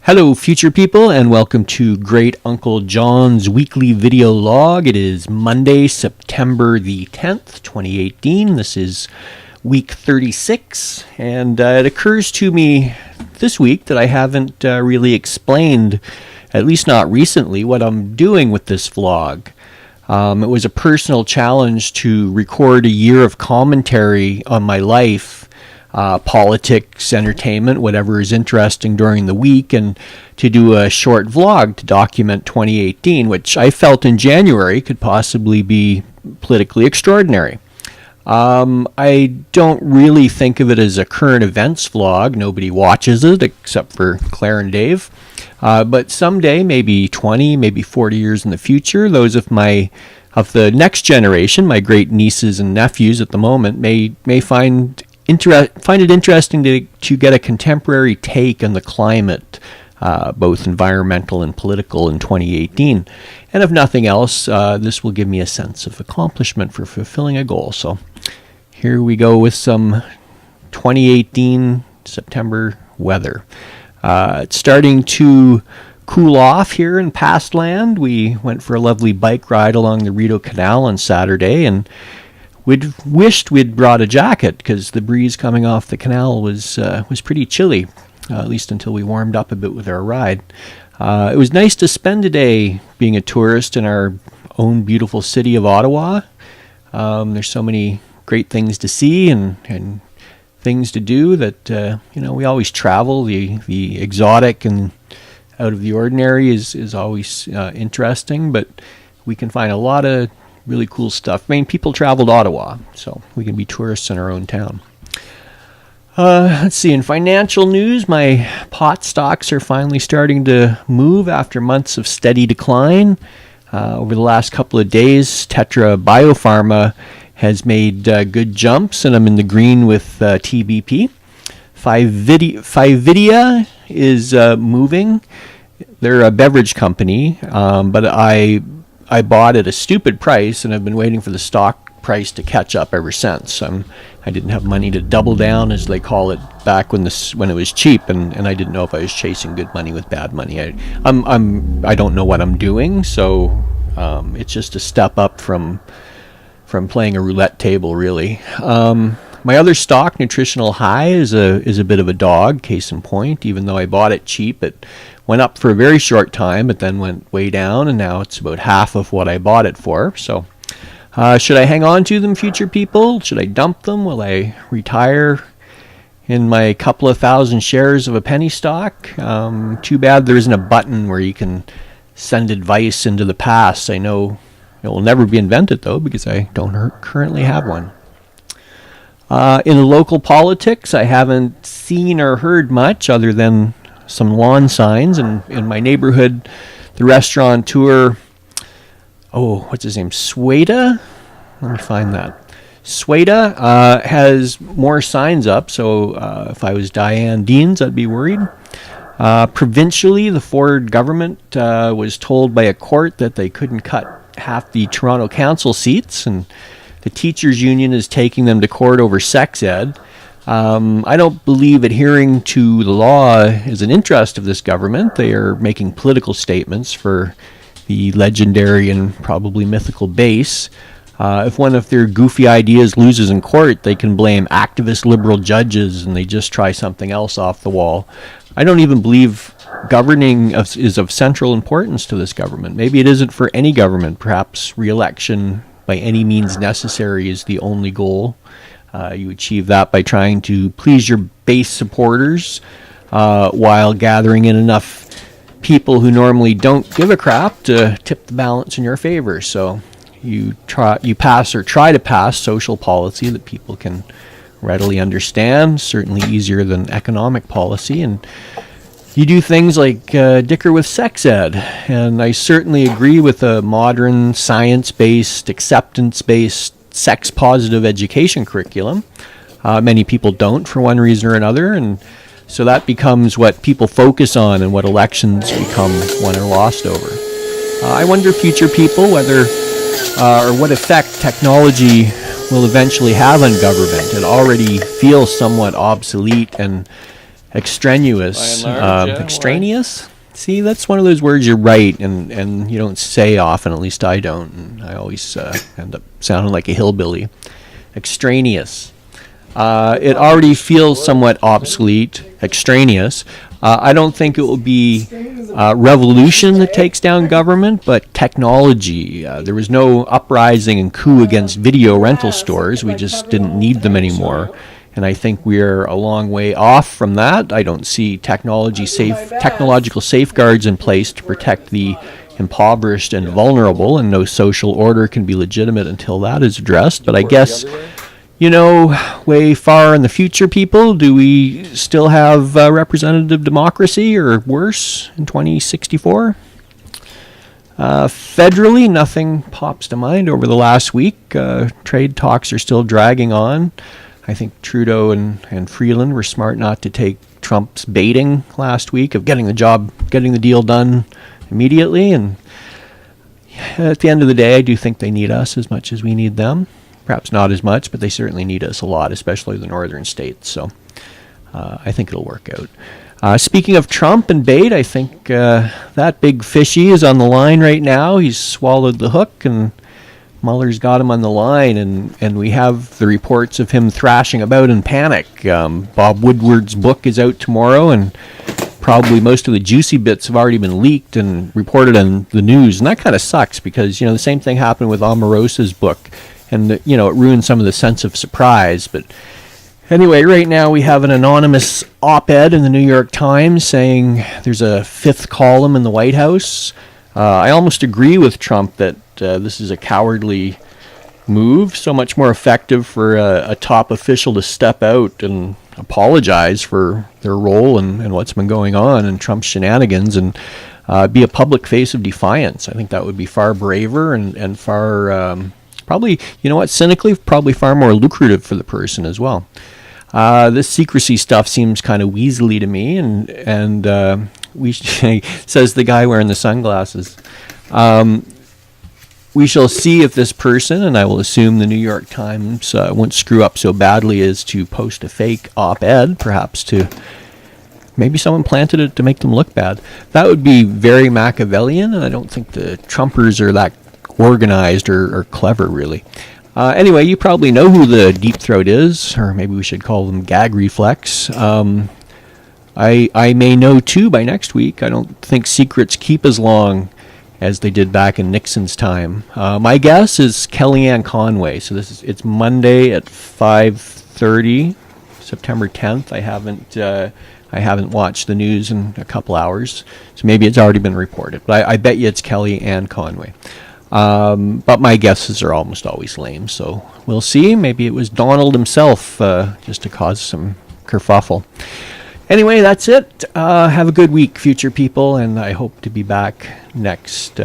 Hello, future people, and welcome to Great Uncle John's weekly video log. It is Monday, September the 10th, 2018. This is week 36, and it occurs to me this week that I haven't really explained, at least not recently, what I'm doing with this vlog. It was a personal challenge to record a year of commentary on my life, politics, entertainment, whatever is interesting during the week, and to do a short vlog to document 2018, which I felt in January could possibly be politically extraordinary. I don't really think of it as a current events vlog. Nobody watches it except for Claire and Dave. But someday, maybe 20, maybe 40 years in the future, those of the next generation, my great nieces and nephews at the moment, may find it interesting to get a contemporary take on the climate, both environmental and political, in 2018. And if nothing else, this will give me a sense of accomplishment for fulfilling a goal. So here we go with some 2018 September weather. It's starting to cool off here in Pastland. We went for a lovely bike ride along the Rideau Canal on Saturday, and we'd wished we'd brought a jacket because the breeze coming off the canal was pretty chilly, at least until we warmed up a bit with our ride. It was nice to spend a day being a tourist in our own beautiful city of Ottawa. There's so many great things to see and things to do that we always travel. The exotic and out of the ordinary is always interesting, but we can find a lot of really cool stuff. I mean, people travel to Ottawa, so we can be tourists in our own town. Let's see, in financial news, my pot stocks are finally starting to move after months of steady decline. Over the last couple of days, Tetra Biopharma has made good jumps, and I'm in the green with TBP. Fividia is moving. They're a beverage company, but I bought at a stupid price, and I've been waiting for the stock price to catch up ever since. I didn't have money to double down, as they call it, back when it was cheap, and I didn't know if I was chasing good money with bad money. I don't know what I'm doing, so it's just a step up from playing a roulette table, really. My other stock, Nutritional High, is a bit of a dog, case in point. Even though I bought it cheap, it went up for a very short time, but then went way down, and now it's about half of what I bought it for. So should I hang on to them, future people? Should I dump them? Will I retire in my couple of thousand shares of a penny stock? Too bad there isn't a button where you can send advice into the past. I know it will never be invented, though, because I don't currently have one. In local politics, I haven't seen or heard much other than some lawn signs. And in my neighborhood, the restaurateur, what's his name? Sweda? Let me find that. Sweda has more signs up, so if I was Diane Deans, I'd be worried. Provincially, the Ford government was told by a court that they couldn't cut half the Toronto Council seats, and the teachers' union is taking them to court over sex ed. I don't believe adhering to the law is an interest of this government. They are making political statements for the legendary and probably mythical base. If one of their goofy ideas loses in court, they can blame activist liberal judges, and they just try something else off the wall. I don't even believe governing is of central importance to this government. Maybe it isn't for any government. Perhaps re-election by any means necessary is the only goal. You achieve that by trying to please your base supporters while gathering in enough people who normally don't give a crap to tip the balance in your favor. So you pass or try to pass social policy that people can readily understand, certainly easier than economic policy, and you do things like dicker with sex ed. And I certainly agree with a modern, science-based, acceptance-based, sex-positive education curriculum. Many people don't, for one reason or another, and so that becomes what people focus on and what elections become won or lost over. I wonder, future people, whether or what effect technology will eventually have on government. It already feels somewhat obsolete and extraneous. By and large, yeah, extraneous? See, that's one of those words you're right, and you don't say often, at least I don't. And I always end up sounding like a hillbilly. Extraneous. It already feels somewhat obsolete, extraneous. I don't think it will be revolution that takes down government, but technology. There was no uprising and coup against video rental stores. We just didn't need them anymore. And I think we're a long way off from that. I don't see technological safeguards in place to protect the impoverished and vulnerable, and no social order can be legitimate until that is addressed. But I guess, way far in the future, people, do we still have representative democracy or worse in 2064? Federally, nothing pops to mind over the last week. Trade talks are still dragging on. I think Trudeau and Freeland were smart not to take Trump's baiting last week of getting the deal done immediately. And at the end of the day, I do think they need us as much as we need them. Perhaps not as much, but they certainly need us a lot, especially the northern states. So I think it'll work out. Speaking of Trump and bait, I think that big fishy is on the line right now. He's swallowed the hook, and Mueller's got him on the line, and we have the reports of him thrashing about in panic. Bob Woodward's book is out tomorrow, and probably most of the juicy bits have already been leaked and reported in the news, and that kind of sucks because, the same thing happened with Omarosa's book, and, it ruined some of the sense of surprise. But anyway, right now we have an anonymous op-ed in the New York Times saying there's a fifth column in the White House. I almost agree with Trump that this is a cowardly move. So much more effective for a top official to step out and apologize for their role and what's been going on in Trump's shenanigans and be a public face of defiance. I think that would be far braver and far, probably, cynically, probably far more lucrative for the person as well. This secrecy stuff seems kind of weaselly to me, and says the guy wearing the sunglasses. We shall see if this person, and I will assume the New York Times won't screw up so badly as to post a fake op-ed, perhaps to maybe someone planted it to make them look bad. That would be very Machiavellian, and I don't think the Trumpers are that organized or clever, really. Anyway, you probably know who the deep throat is, or maybe we should call them gag reflex. I may know too by next week. I don't think secrets keep as long as they did back in Nixon's time. My guess is Kellyanne Conway. So it's Monday at 5:30, September 10th. I haven't watched the news in a couple hours, so maybe it's already been reported. But I bet you it's Kellyanne Conway. But my guesses are almost always lame, so we'll see. Maybe it was Donald himself, just to cause some kerfuffle. Anyway, that's it. Have a good week, future people, and I hope to be back next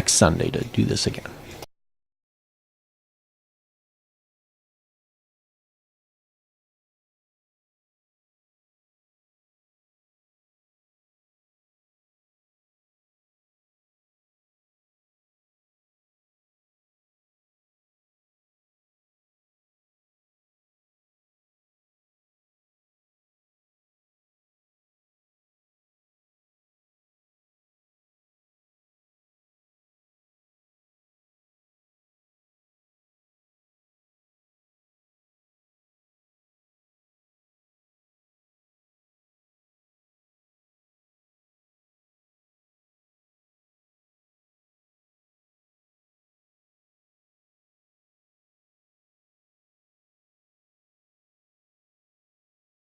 Sunday to do this again.